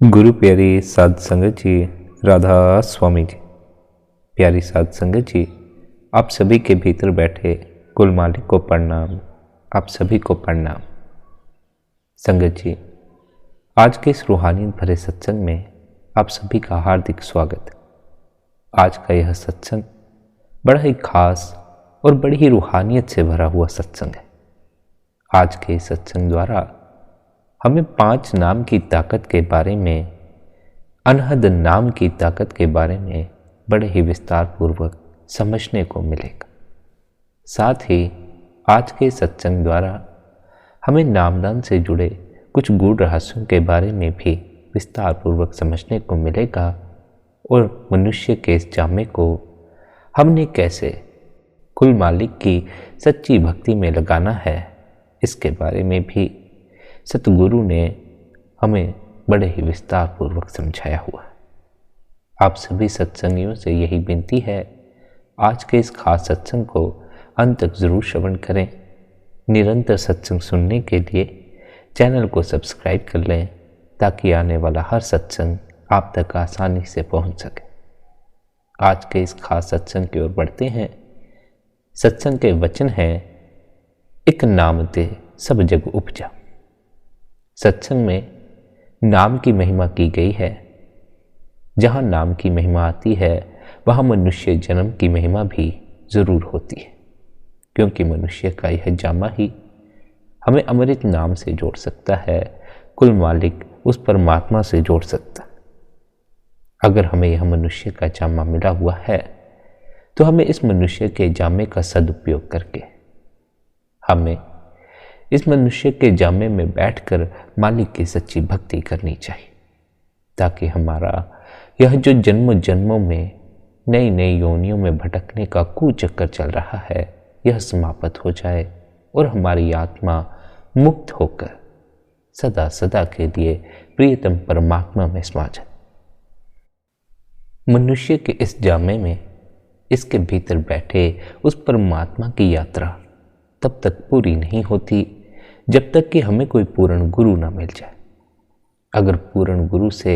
गुरु प्यारी साध संगत जी, राधा स्वामी जी। प्यारी साध संगत जी, आप सभी के भीतर बैठे कुल मालिक को प्रणाम। आप सभी को प्रणाम। संगत जी, आज के इस रूहानियत भरे सत्संग में आप सभी का हार्दिक स्वागत। आज का यह सत्संग बड़ा ही खास और बड़ी ही रूहानियत से भरा हुआ सत्संग है। आज के इस सत्संग द्वारा हमें 5 नाम की ताकत के बारे में, अनहद नाम की ताकत के बारे में बड़े ही विस्तार पूर्वक समझने को मिलेगा। साथ ही आज के सत्संग द्वारा हमें नामदान से जुड़े कुछ गूढ़ रहस्यों के बारे में भी विस्तार पूर्वक समझने को मिलेगा और मनुष्य के इस जामे को हमने कैसे कुल मालिक की सच्ची भक्ति में लगाना है, इसके बारे में भी सतगुरु ने हमें बड़े ही विस्तार पूर्वक समझाया हुआ है। आप सभी सत्संगियों से यही विनती है, आज के इस खास सत्संग को अंत तक जरूर श्रवण करें। निरंतर सत्संग सुनने के लिए चैनल को सब्सक्राइब कर लें ताकि आने वाला हर सत्संग आप तक आसानी से पहुंच सके। आज के इस खास सत्संग की ओर बढ़ते हैं। सत्संग के वचन हैं, एक नाम ते सब जग उपजा। सत्संग में नाम की महिमा की गई है। जहाँ नाम की महिमा आती है वहाँ मनुष्य जन्म की महिमा भी ज़रूर होती है, क्योंकि मनुष्य का यह जामा ही हमें अमृत नाम से जोड़ सकता है, कुल मालिक उस परमात्मा से जोड़ सकता है। अगर हमें यह मनुष्य का जामा मिला हुआ है तो हमें इस मनुष्य के जामे का सदुपयोग करके हमें इस मनुष्य के जामे में बैठकर मालिक की सच्ची भक्ति करनी चाहिए, ताकि हमारा यह जो जन्मों जन्मों में नई नई योनियों में भटकने का कुचक्कर चल रहा है, यह समाप्त हो जाए और हमारी आत्मा मुक्त होकर सदा सदा के लिए प्रियतम परमात्मा में समा जाए। मनुष्य के इस जामे में, इसके भीतर बैठे उस परमात्मा की यात्रा तब तक पूरी नहीं होती जब तक कि हमें कोई पूर्ण गुरु ना मिल जाए। अगर पूर्ण गुरु से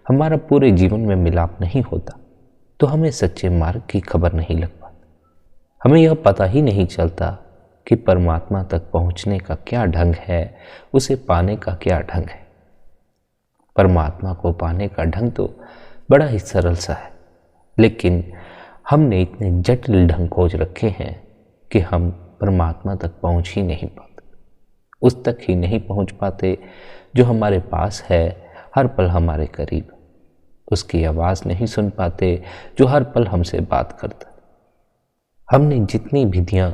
हमारा पूरे जीवन में मिलाप नहीं होता तो हमें सच्चे मार्ग की खबर नहीं लग पाती। हमें यह पता ही नहीं चलता कि परमात्मा तक पहुंचने का क्या ढंग है, उसे पाने का क्या ढंग है। परमात्मा को पाने का ढंग तो बड़ा ही सरल सा है, लेकिन हमने इतने जटिल ढंग खोज रखे हैं कि हम परमात्मा तक पहुंच ही नहीं पाते, उस तक ही नहीं पहुंच पाते जो हमारे पास है, हर पल हमारे करीब। उसकी आवाज़ नहीं सुन पाते जो हर पल हमसे बात करता। हमने जितनी विधियां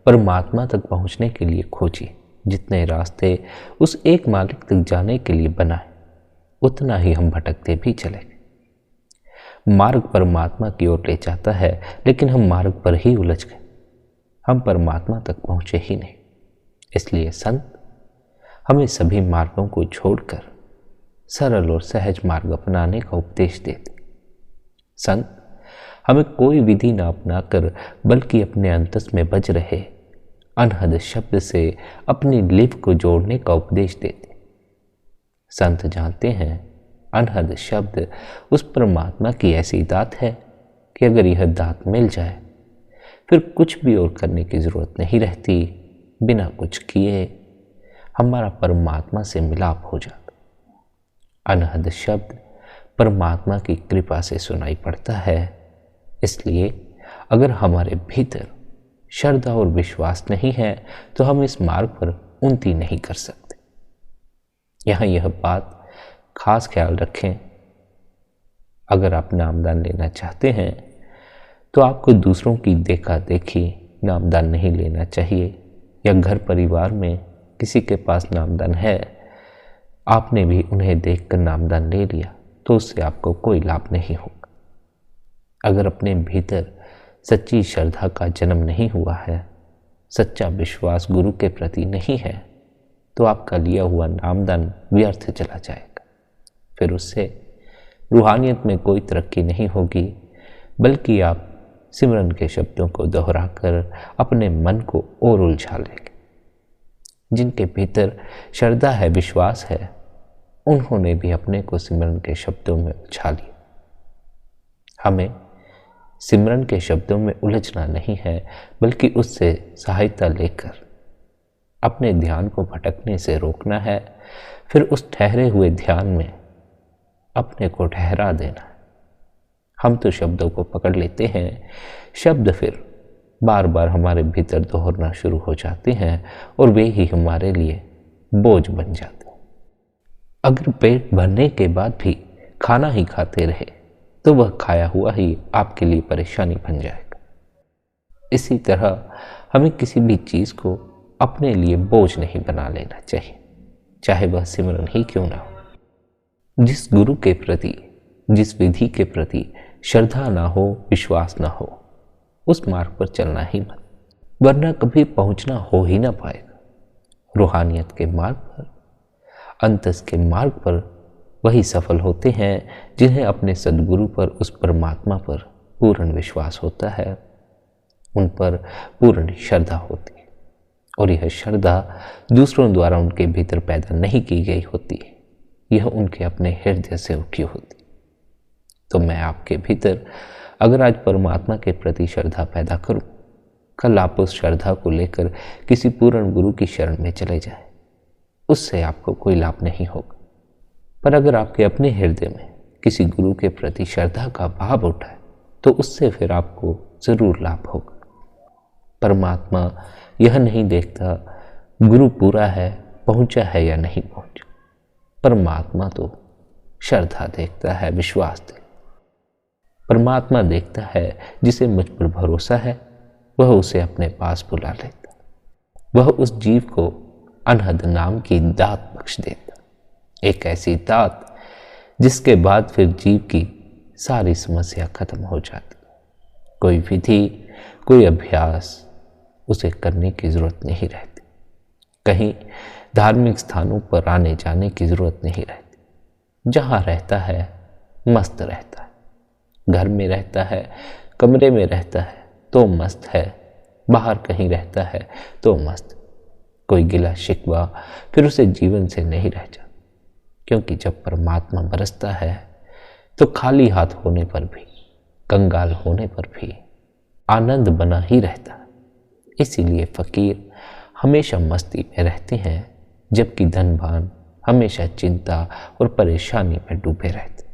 परमात्मा तक पहुंचने के लिए खोजी, जितने रास्ते उस एक मालिक तक जाने के लिए बनाए, उतना ही हम भटकते भी चले गए। मार्ग परमात्मा की ओर ले जाता है, लेकिन हम मार्ग पर ही उलझ गए। हम परमात्मा तक पहुंचे ही नहीं। इसलिए संत हमें सभी मार्गों को छोड़कर सरल और सहज मार्ग अपनाने का उपदेश देते। संत हमें कोई विधि न अपनाकर बल्कि अपने अंतस में बज रहे अनहद शब्द से अपनी लिप को जोड़ने का उपदेश देते। संत जानते हैं, अनहद शब्द उस परमात्मा की ऐसी दात है कि अगर यह दात मिल जाए फिर कुछ भी और करने की जरूरत नहीं रहती। बिना कुछ किए हमारा परमात्मा से मिलाप हो जाता। अनहद शब्द परमात्मा की कृपा से सुनाई पड़ता है। इसलिए अगर हमारे भीतर श्रद्धा और विश्वास नहीं है तो हम इस मार्ग पर उन्नति नहीं कर सकते। यहाँ यह बात खास ख्याल रखें, अगर आप नामदान लेना चाहते हैं तो आपको दूसरों की देखा देखी नामदान नहीं लेना चाहिए, या घर परिवार में किसी के पास नामदान है, आपने भी उन्हें देखकर नामदान ले लिया तो उससे आपको कोई लाभ नहीं होगा। अगर अपने भीतर सच्ची श्रद्धा का जन्म नहीं हुआ है, सच्चा विश्वास गुरु के प्रति नहीं है, तो आपका लिया हुआ नामदान व्यर्थ चला जाएगा। फिर उससे रूहानियत में कोई तरक्की नहीं होगी, बल्कि आप सिमरन के शब्दों को दोहराकर अपने मन को और उलझा लेंगे। जिनके भीतर श्रद्धा है, विश्वास है, उन्होंने भी अपने को सिमरन के शब्दों में उलझा लिया। हमें सिमरन के शब्दों में उलझना नहीं है, बल्कि उससे सहायता लेकर अपने ध्यान को भटकने से रोकना है, फिर उस ठहरे हुए ध्यान में अपने को ठहरा देना है। हम तो शब्दों को पकड़ लेते हैं, शब्द फिर बार बार हमारे भीतर दोहरना शुरू हो जाते हैं और वे ही हमारे लिए बोझ बन जाते हैं। अगर पेट भरने के बाद भी खाना ही खाते रहे तो वह खाया हुआ ही आपके लिए परेशानी बन जाएगा। इसी तरह हमें किसी भी चीज को अपने लिए बोझ नहीं बना लेना चाहिए, चाहे वह सिमरन ही क्यों ना हो। जिस गुरु के प्रति, जिस विधि के प्रति श्रद्धा ना हो, विश्वास ना हो, उस मार्ग पर चलना ही मत, वरना कभी पहुंचना हो ही ना पाएगा। रूहानियत के मार्ग पर, अंतस के मार्ग पर वही सफल होते हैं जिन्हें अपने सद्गुरु पर, उस परमात्मा पर पूर्ण विश्वास होता है, उन पर पूर्ण श्रद्धा होती है। और यह श्रद्धा दूसरों द्वारा उनके भीतर पैदा नहीं की गई होती, यह उनके अपने हृदय से उठी होती। तो मैं आपके भीतर अगर आज परमात्मा के प्रति श्रद्धा पैदा करूं, कल आप उस श्रद्धा को लेकर किसी पूर्ण गुरु की शरण में चले जाएं, उससे आपको कोई लाभ नहीं होगा। पर अगर आपके अपने हृदय में किसी गुरु के प्रति श्रद्धा का भाव उठा है तो उससे फिर आपको जरूर लाभ होगा। परमात्मा यह नहीं देखता गुरु पूरा है, पहुंचा है या नहीं पहुंचा। परमात्मा तो श्रद्धा देखता है, विश्वास देखता। परमात्मा देखता है जिसे मुझ पर भरोसा है, वह उसे अपने पास बुला लेता, वह उस जीव को अनहद नाम की दात बख्श देता, एक ऐसी दात जिसके बाद फिर जीव की सारी समस्या खत्म हो जाती। कोई विधि, कोई अभ्यास उसे करने की जरूरत नहीं रहती, कहीं धार्मिक स्थानों पर आने जाने की जरूरत नहीं रहती। जहां रहता है मस्त रहता है, घर में रहता है, कमरे में रहता है तो मस्त है, बाहर कहीं रहता है तो मस्त। कोई गिला शिकवा फिर उसे जीवन से नहीं रह जाता, क्योंकि जब परमात्मा बरसता है तो खाली हाथ होने पर भी, कंगाल होने पर भी आनंद बना ही रहता है। इसीलिए फकीर हमेशा मस्ती में रहते हैं, जबकि धनवान हमेशा चिंता और परेशानी में डूबे रहते।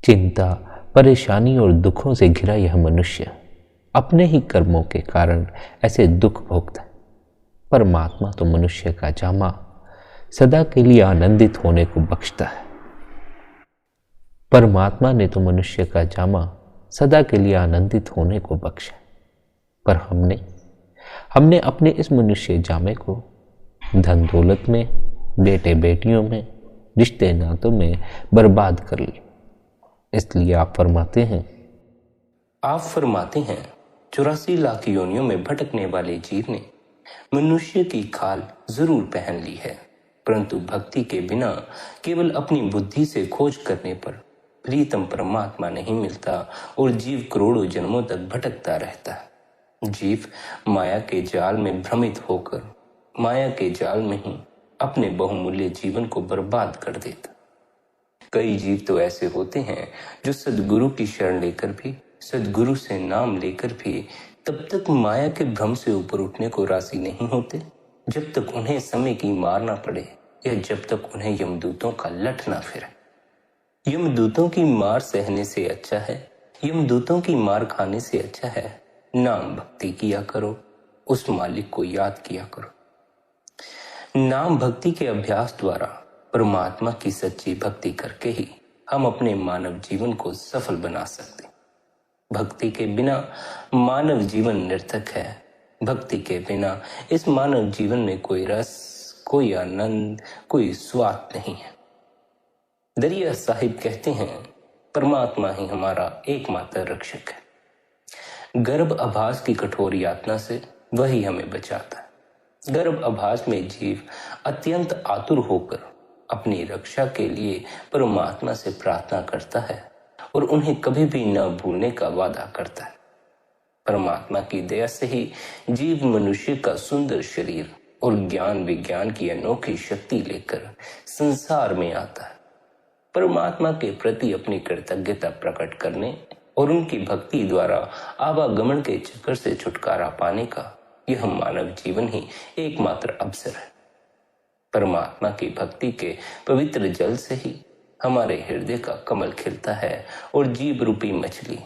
चिंता, परेशानी और दुखों से घिरा यह मनुष्य अपने ही कर्मों के कारण ऐसे दुख भोगता है। परमात्मा तो मनुष्य का जामा सदा के लिए आनंदित होने को बख्शता है। परमात्मा ने तो मनुष्य का जामा सदा के लिए आनंदित होने को बख्शा, पर हमने अपने इस मनुष्य जामे को धन दौलत में, बेटे बेटियों में, रिश्ते नातों में बर्बाद कर लिया। इसलिए आप फरमाते हैं 84 लाख योनियों में भटकने वाले जीव ने मनुष्य की खाल जरूर पहन ली है, परंतु भक्ति के बिना केवल अपनी बुद्धि से खोज करने पर प्रीतम परमात्मा नहीं मिलता और जीव करोड़ों जन्मों तक भटकता रहता है। जीव माया के जाल में भ्रमित होकर माया के जाल में ही अपने बहुमूल्य जीवन को बर्बाद कर देता। कई जीव तो ऐसे होते हैं जो सद्गुरु की शरण लेकर भी, सद्गुरु से नाम लेकर भी तब तक माया के भ्रम से ऊपर उठने को राजी नहीं होते जब तक उन्हें समय की मार ना पड़े, या जब तक उन्हें यमदूतों का लठ ना फिरे। यमदूतों की मार सहने से अच्छा है, यमदूतों की मार खाने से अच्छा है नाम भक्ति किया करो, उस मालिक को याद किया करो। नाम भक्ति के अभ्यास द्वारा परमात्मा की सच्ची भक्ति करके ही हम अपने मानव जीवन को सफल बना सकते। भक्ति के बिना मानव जीवन निर्थक है। भक्ति के बिना इस मानव जीवन में कोई रस, कोई आनंद, कोई स्वाद नहीं है। दरिया साहिब कहते हैं, परमात्मा ही हमारा एकमात्र रक्षक है। गर्भ आभास की कठोर यातना से वही हमें बचाता है। गर्भ आभास में जीव अत्यंत आतुर होकर अपनी रक्षा के लिए परमात्मा से प्रार्थना करता है और उन्हें कभी भी न भूलने का वादा करता है। परमात्मा की दया से ही जीव मनुष्य का सुंदर शरीर और ज्ञान विज्ञान की अनोखी शक्ति लेकर संसार में आता है। परमात्मा के प्रति अपनी कृतज्ञता प्रकट करने और उनकी भक्ति द्वारा आवागमन के चक्कर से छुटकारा पाने का यह मानव जीवन ही एकमात्र अवसर है। परमात्मा की भक्ति के पवित्र जल से ही हमारे हृदय का कमल खिलता है और जीव रूपी मछली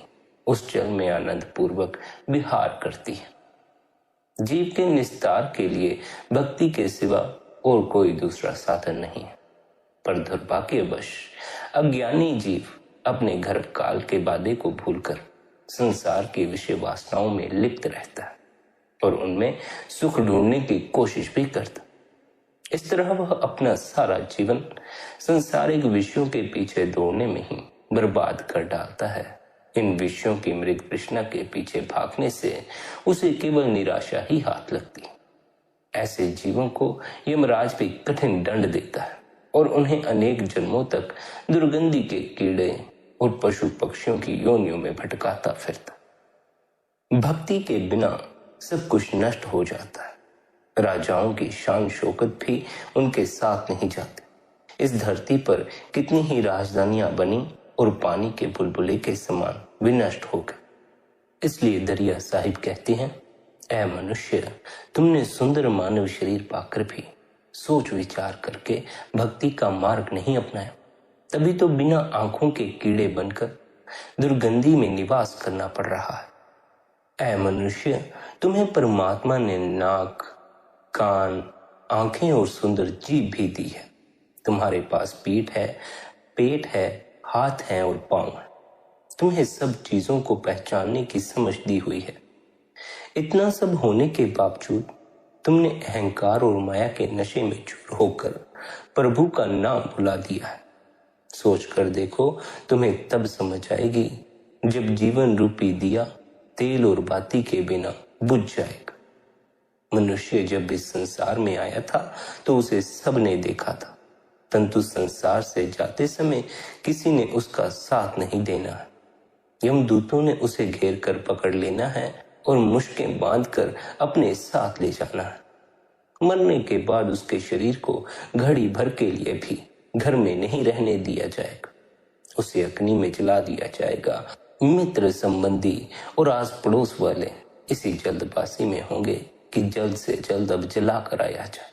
उस जल में आनंद पूर्वक विहार करती है। जीव के निस्तार के लिए भक्ति के सिवा और कोई दूसरा साधन नहीं है, पर दुर्भाग्यवश अज्ञानी जीव अपने गर्भ काल के वादे को भूलकर संसार की विषय वासनाओं में लिप्त रहता है और उनमें सुख ढूंढने की कोशिश भी करता। इस तरह वह अपना सारा जीवन संसारिक विषयों के पीछे दौड़ने में ही बर्बाद कर डालता है। इन विषयों की मृग तृष्णा के पीछे भागने से उसे केवल निराशा ही हाथ लगती। ऐसे जीवों को यमराज भी कठिन दंड देता है और उन्हें अनेक जन्मों तक दुर्गंधी के कीड़े और पशु पक्षियों की योनियों में भटकाता फिरता। भक्ति के बिना सब कुछ नष्ट हो जाता है। राजाओं की शान शौकत भी उनके साथ नहीं जाते। इस धरती पर कितनी ही राजधानियां बनी और पानी के बुलबुले के समान विनष्ट हो गए। इसलिए दरिया साहिब कहते हैं, ऐ मनुष्य, तुमने सुंदर मानव शरीर पाकर भी सोच विचार करके भक्ति का मार्ग नहीं अपनाया, तभी तो बिना आंखों के कीड़े बनकर दुर्गंधी में निवास करना पड़ रहा है। ऐ मनुष्य, तुम्हें परमात्मा ने नाक, कान, आंखें और सुंदर जीभ भी दी है। तुम्हारे पास पीठ है, पेट है, हाथ है और पांव है। तुम्हें सब चीजों को पहचानने की समझ दी हुई है। इतना सब होने के बावजूद तुमने अहंकार और माया के नशे में चूर होकर प्रभु का नाम भुला दिया है। सोच कर देखो, तुम्हें तब समझ आएगी जब जीवन रूपी दिया तेल और बाती के बिना बुझ जाएगा। मनुष्य जब इस संसार में आया था तो उसे सबने देखा था, परंतु संसार से जाते समय किसी ने उसका साथ नहीं देना है। यमदूतों ने उसे घेर कर पकड़ लेना है और मुश्कें बांधकर अपने साथ ले जाना है। मरने के बाद उसके शरीर को घड़ी भर के लिए भी घर में नहीं रहने दिया जाएगा। उसे अग्नि में जला दिया जाएगा। मित्र, संबंधी और आस पड़ोस वाले इसी जल्दबाजी में होंगे कि जल्द से जल्द अब जला कर आया जाए।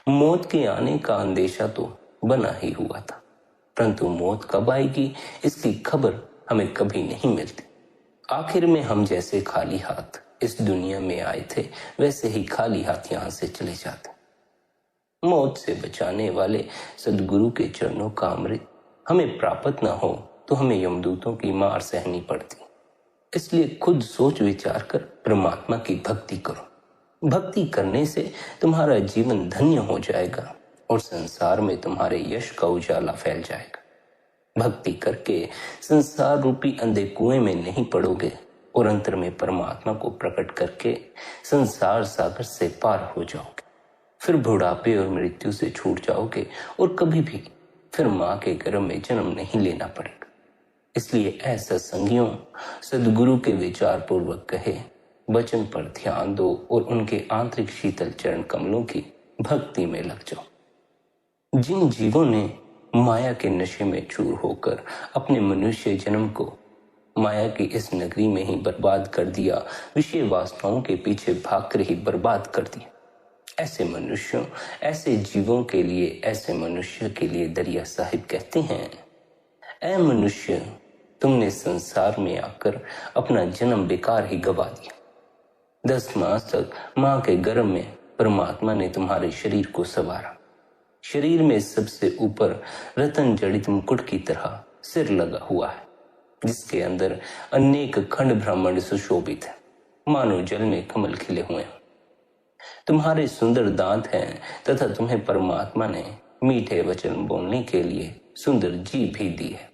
मौत के आने का अंदेशा तो बना ही हुआ था, परंतु मौत कब आएगी इसकी खबर हमें कभी नहीं मिलती। आखिर में हम जैसे खाली हाथ इस दुनिया में आए थे, वैसे ही खाली हाथ यहां से चले जाते। मौत से बचाने वाले सद्गुरु के चरणों का अमृत हमें प्राप्त न हो तो हमें यमदूतों की मार सहनी पड़ती। इसलिए खुद सोच विचार कर परमात्मा की भक्ति करो। भक्ति करने से तुम्हारा जीवन धन्य हो जाएगा और संसार में तुम्हारे यश का उजाला फैल जाएगा। भक्ति करके संसार रूपी अंधे कुएं में नहीं पड़ोगे और अंतर में परमात्मा को प्रकट करके संसार सागर से पार हो जाओगे। फिर बुढ़ापे और मृत्यु से छूट जाओगे और कभी भी फिर मां के गर्भ में जन्म नहीं लेना पड़ेगा। इसलिए ऐसा संगियों, सद्गुरु के विचार पूर्वक कहे वचन पर ध्यान दो और उनके आंतरिक शीतल चरण कमलों की भक्ति में लग जाओ। जिन जीवों ने माया के नशे में चूर होकर अपने मनुष्य जन्म को माया की इस नगरी में ही बर्बाद कर दिया, विषय वासनाओं के पीछे भागकर ही बर्बाद कर दिया, ऐसे मनुष्यों, ऐसे जीवों के लिए, ऐसे मनुष्य के लिए दरिया साहिब कहते हैं, ऐ मनुष्य, तुमने संसार में आकर अपना जन्म बेकार ही गवा दिया। 10 मास तक मां के गर्भ में परमात्मा ने तुम्हारे शरीर को संवारा। शरीर में सबसे ऊपर रतन जड़ित मुकुट की तरह सिर लगा हुआ है, जिसके अंदर अनेक खंड ब्रह्मांड सुशोभित है, मानो जल में कमल खिले हुए हैं। तुम्हारे सुंदर दांत हैं तथा तुम्हें परमात्मा ने मीठे वचन बोलने के लिए सुंदर जीभ भी दी है।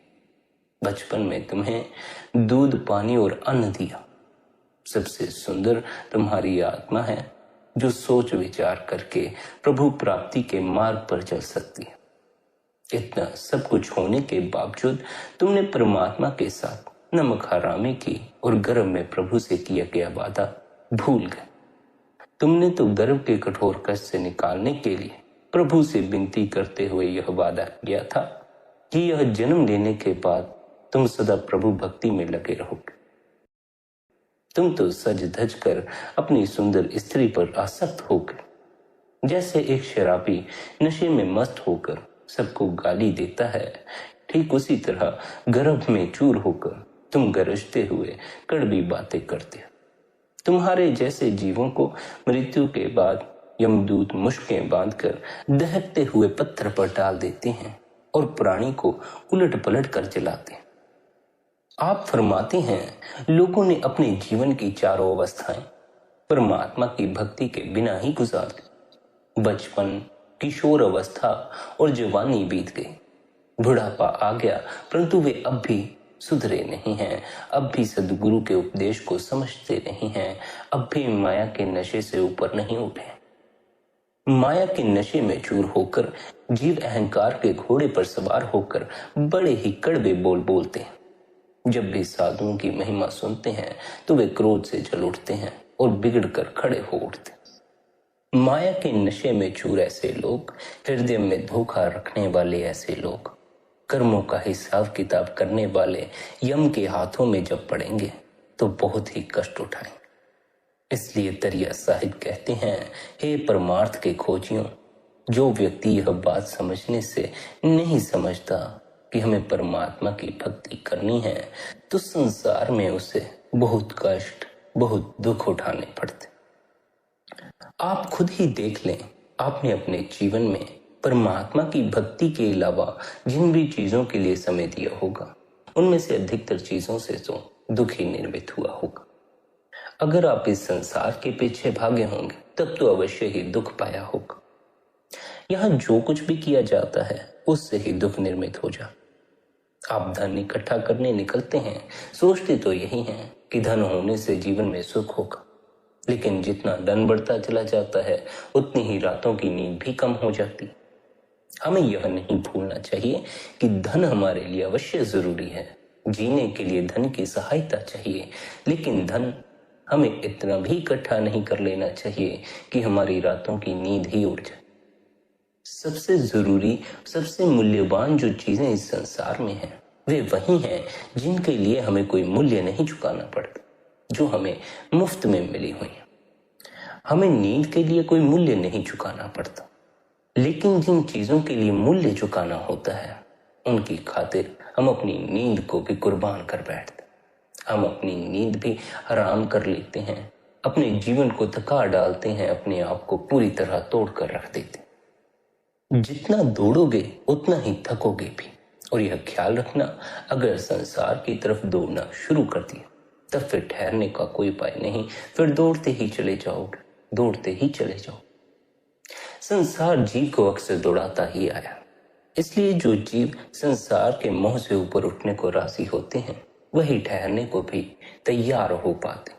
बचपन में तुम्हें दूध, पानी और अन्न दिया। सबसे सुंदर तुम्हारी आत्मा है जो सोच विचार करके प्रभु प्राप्ति के मार्ग पर चल सकती है। इतना सब कुछ होने के बावजूद तुमने परमात्मा के साथ नमक हरामी की और गर्भ में प्रभु से किया गया वादा भूल गए। तुमने तो गर्भ के कठोर कष्ट से निकालने के लिए प्रभु से विनती करते हुए यह वादा किया था कि यह जन्म लेने के बाद तुम सदा प्रभु भक्ति में लगे रहोगे। तुम तो सज धज कर अपनी सुंदर स्त्री पर आसक्त हो गए। जैसे एक शराबी नशे में मस्त होकर सबको गाली देता है, ठीक उसी तरह गर्भ में चूर होकर तुम गरजते हुए कड़वी बातें करते हो। तुम्हारे जैसे जीवों को मृत्यु के बाद यमदूत मुश्कें बांधकर दहकते हुए पत्थर पर डाल देते हैं और प्राणी को उलट पलट कर जलाते हैं। आप फरमाते हैं लोगों ने अपने जीवन की चारों अवस्थाएं परमात्मा की भक्ति के बिना ही गुजार दी। बचपन, किशोर अवस्था और जवानी बीत गई, बुढ़ापा आ गया, परंतु वे अब भी सुधरे नहीं हैं, अब भी सद्गुरु के उपदेश को समझते नहीं हैं, अब भी माया के नशे से ऊपर नहीं उठे। माया के नशे में चूर होकर जीव अहंकार के घोड़े पर सवार होकर बड़े ही कड़वे बोल बोलते हैं। जब भी साधुओं की महिमा सुनते हैं तो वे क्रोध से जल उठते हैं और बिगड़ कर खड़े हो उठते हैं। माया के नशे में चूर ऐसे लोग, हृदय में धोखा रखने वाले ऐसे लोग, कर्मों का हिसाब किताब करने वाले यम के हाथों में जब पड़ेंगे तो बहुत ही कष्ट उठाएंगे। इसलिए दरिया साहिब कहते हैं, हे परमार्थ के खोजियों, जो व्यक्ति यह बात समझने से नहीं समझता कि हमें परमात्मा की भक्ति करनी है तो संसार में उसे बहुत कष्ट, बहुत दुख उठाने पड़ते। आप खुद ही देख लें, आपने अपने जीवन में परमात्मा की भक्ति के अलावा जिन भी चीजों के लिए समय दिया होगा उनमें से अधिकतर चीजों से तो दुख ही निर्मित हुआ होगा। अगर आप इस संसार के पीछे भागे होंगे तब तो अवश्य ही दुख पाया होगा। यहाँ जो कुछ भी किया जाता है उससे ही दुख निर्मित हो जाता। आप धन इकट्ठा करने निकलते हैं, सोचते तो यही हैं कि धन होने से जीवन में सुख होगा, लेकिन जितना धन बढ़ता चला जाता है उतनी ही रातों की नींद भी कम हो जाती। हमें यह नहीं भूलना चाहिए कि धन हमारे लिए अवश्य जरूरी है, जीने के लिए धन की सहायता चाहिए, लेकिन धन हमें इतना भी इकट्ठा नहीं कर लेना चाहिए कि हमारी रातों की नींद ही उड़ जाए। सबसे जरूरी, सबसे मूल्यवान जो चीजें इस संसार में हैं वे वही हैं जिनके लिए हमें कोई मूल्य नहीं चुकाना पड़ता, जो हमें मुफ्त में मिली हुई है। हमें नींद के लिए कोई मूल्य नहीं चुकाना पड़ता, लेकिन जिन चीजों के लिए मूल्य चुकाना होता है उनकी खातिर हम अपनी नींद को भी कुर्बान कर बैठते। हम अपनी नींद भी हराम कर लेते हैं, अपने जीवन को थका डालते हैं, अपने आप को पूरी तरह तोड़ कर रख देते। जितना दौड़ोगे उतना ही थकोगे भी। और यह ख्याल रखना, अगर संसार की तरफ दौड़ना शुरू कर दिया तब फिर ठहरने का कोई उपाय नहीं, फिर दौड़ते ही चले जाओगे, दौड़ते ही चले जाओ। संसार जीव को अक्सर दौड़ाता ही आया, इसलिए जो जीव संसार के मोह से ऊपर उठने को राजी होते हैं वही ठहरने को भी तैयार हो पाते।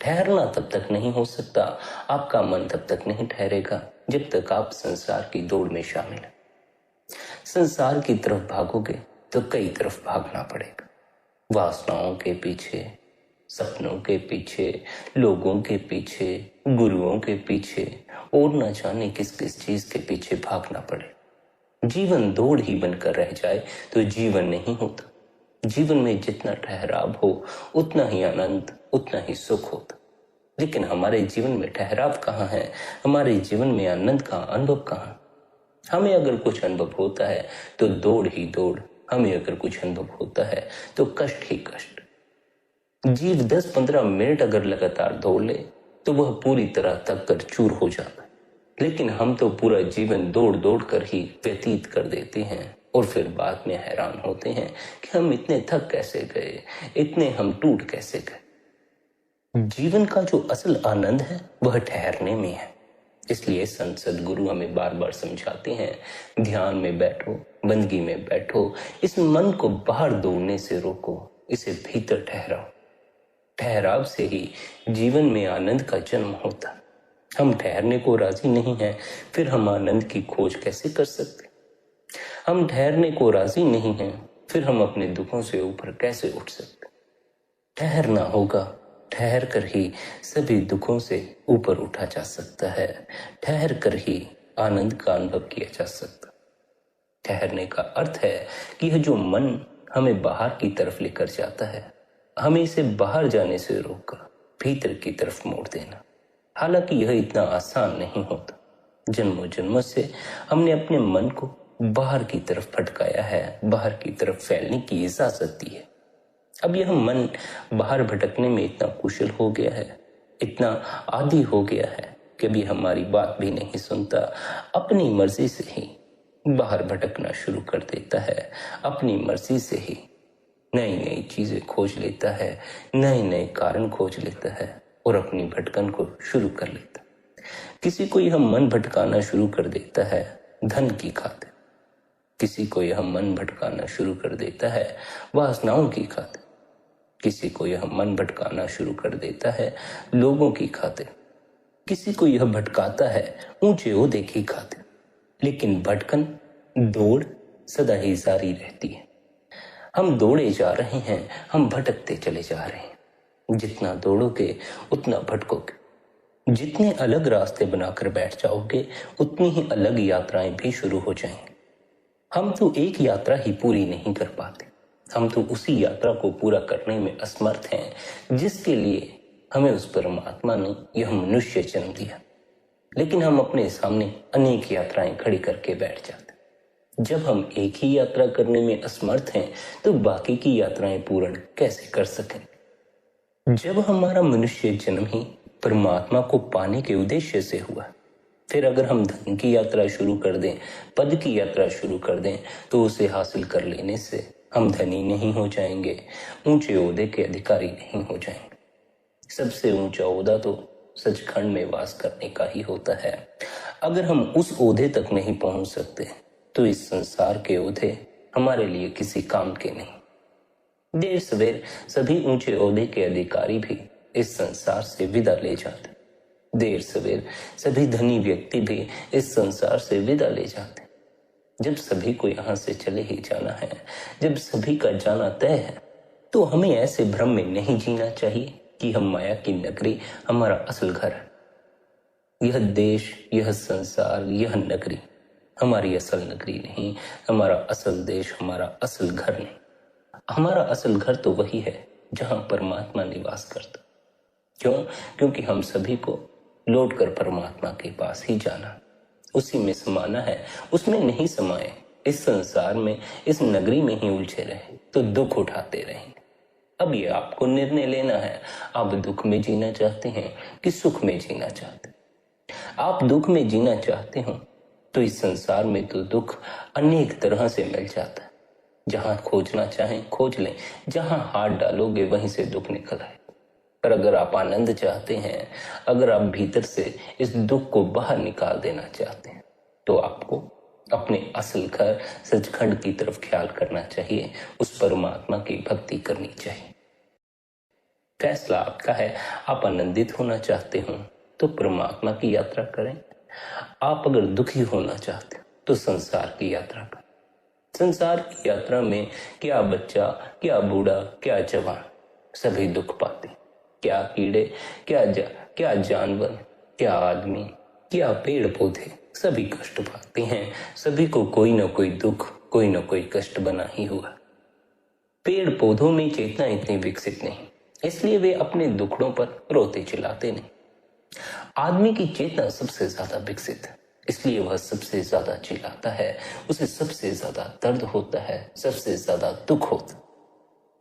ठहरना तब तक नहीं हो सकता, आपका मन तब तक नहीं ठहरेगा जब तक आप संसार की दौड़ में शामिल हैं। संसार की तरफ भागोगे तो कई तरफ भागना पड़ेगा, वासनाओं के पीछे, सपनों के पीछे, लोगों के पीछे, गुरुओं के पीछे और न जाने किस किस चीज के पीछे भागना पड़े। जीवन दौड़ ही बनकर रह जाए तो जीवन नहीं होता। जीवन में जितना ठहराव हो उतना ही आनंद, उतना ही सुख होता। लेकिन हमारे जीवन में ठहराव कहाँ है, हमारे जीवन में आनंद का अनुभव कहाँ? हमें अगर कुछ अनुभव होता है तो दौड़ ही दौड़, हमें अगर कुछ अनुभव होता है तो कष्ट ही कष्ट। जीव 10-15 मिनट अगर लगातार दौड़ ले तो वह पूरी तरह थक कर चूर हो जाता है, लेकिन हम तो पूरा जीवन दौड़ दौड़ कर ही व्यतीत कर देते हैं और फिर बाद में हैरान होते हैं कि हम इतने थक कैसे गए, इतने हम टूट कैसे गए। जीवन का जो असल आनंद है वह ठहरने में है। इसलिए संत सद्गुरु हमें बार बार समझाते हैं, ध्यान में बैठो, बंदगी में बैठो, इस मन को बाहर दौड़ने से रोको, इसे भीतर ठहराओ। ठहराव से ही जीवन में आनंद का जन्म होता। हम ठहरने को राजी नहीं हैं, फिर हम आनंद की खोज कैसे कर सकते? हम ठहरने को राजी नहीं हैं, फिर हम अपने दुखों से ऊपर कैसे उठ सकते? ठहरना होगा, ठहर कर ही सभी दुखों से ऊपर उठा जा सकता है। ठहर कर ही आनंद का अनुभव किया जा सकता। ठहरने का अर्थ है कि यह जो मन हमें बाहर की तरफ लेकर जाता है, हमें इसे बाहर जाने से रोककर भीतर की तरफ मोड़ देना। हालांकि यह इतना आसान नहीं होता। जन्मों जन्मों से हमने अपने मन को बाहर की तरफ भटकाया है, बाहर की तरफ फैलने की इजाजत दी है। अब यह मन बाहर भटकने में इतना कुशल हो गया है, इतना आदी हो गया है कि अभी हमारी बात भी नहीं सुनता, अपनी मर्जी से ही बाहर भटकना शुरू कर देता है। अपनी मर्जी से ही नई नई चीजें खोज लेता है, नए नए कारण खोज लेता है और अपनी भटकन को शुरू कर लेता है। किसी को यह मन भटकाना शुरू कर देता है धन की खातिर, किसी को यह मन भटकाना शुरू कर देता है वासनाओं की खातिर, किसी को यह मन भटकाना शुरू कर देता है लोगों की खातिर, किसी को यह भटकाता है ऊंचे ओहदे की खातिर। लेकिन भटकन, दौड़ सदा ही जारी रहती है। हम दौड़े जा रहे हैं, हम भटकते चले जा रहे हैं। जितना दौड़ोगे उतना भटकोगे। जितने अलग रास्ते बनाकर बैठ जाओगे उतनी ही अलग यात्राएं भी शुरू हो जाएंगी। हम तो एक यात्रा ही पूरी नहीं कर पाते, हम तो उसी यात्रा को पूरा करने में असमर्थ हैं जिसके लिए हमें उस परमात्मा ने यह मनुष्य जन्म दिया। लेकिन हम अपने सामने अनेक यात्राएं खड़ी करके बैठ जाते। जब हम एक ही यात्रा करने में असमर्थ हैं तो बाकी की यात्राएं पूर्ण कैसे कर सकें? जब हमारा मनुष्य जन्म ही परमात्मा को पाने के उद्देश्य से हुआ, फिर अगर हम धन की यात्रा शुरू कर दें, पद की यात्रा शुरू कर दें, तो उसे हासिल कर लेने से हम धनी नहीं हो जाएंगे, ऊंचे ओहदे के अधिकारी नहीं हो जाएंगे। सबसे ऊंचा ओहदा तो सचखंड में वास करने का ही होता है। अगर हम उस ओहदे तक नहीं पहुंच सकते तो इस संसार के ओहदे हमारे लिए किसी काम के नहीं। देर सवेर सभी ऊंचे ओहदे के अधिकारी भी इस संसार से विदा ले जाते। देर सवेर सभी धनी व्यक्ति भी इस संसार से विदा ले जाते। जब सभी को यहाँ से चले ही जाना है, जब सभी का जाना तय है, तो हमें ऐसे भ्रम में नहीं जीना चाहिए कि हम माया की नगरी हमारा असल घर है। यह देश, यह संसार, यह नगरी हमारी असल नगरी नहीं, हमारा असल देश, हमारा असल घर नहीं। हमारा असल घर तो वही है जहां परमात्मा निवास करता। क्यों? क्योंकि हम सभी को लौटकर परमात्मा के पास ही जाना, उसी में समाना है, उसमें नहीं समाए। इस संसार में, इस नगरी में ही उलझे रहे तो दुख उठाते रहेंगे। अब ये आपको निर्णय लेना है, आप दुख में जीना चाहते हैं कि सुख में जीना चाहते हैं। आप दुख में जीना चाहते हो तो इस संसार में तो दुख अनेक तरह से मिल जाता है। जहां खोजना चाहें खोज लें, जहां हाथ डालोगे वहीं से दुख निकल आए। पर अगर आप आनंद चाहते हैं, अगर आप भीतर से इस दुख को बाहर निकाल देना चाहते हैं, तो आपको अपने असल घर सचखंड की तरफ ख्याल करना चाहिए, उस परमात्मा की भक्ति करनी चाहिए। फैसला आपका है। आप आनंदित होना चाहते हो तो परमात्मा की यात्रा करें। आप अगर दुखी होना चाहते हो तो संसार की यात्रा करें। संसार की यात्रा में क्या बच्चा, क्या बूढ़ा, क्या जवान, सभी दुख पाते। क्या कीड़े, क्या जानवर, क्या आदमी, क्या पेड़ पौधे, सभी कष्ट पाते हैं। सभी को कोई ना कोई दुख, कोई ना कोई कष्ट बना ही हुआ। पेड़ पौधों में चेतना इतनी विकसित नहीं, इसलिए वे अपने दुखड़ों पर रोते चिल्लाते नहीं। आदमी की चेतना सबसे ज्यादा विकसित है, इसलिए वह सबसे ज्यादा चिल्लाता है, उसे सबसे ज्यादा दर्द होता है, सबसे ज्यादा दुख होता है।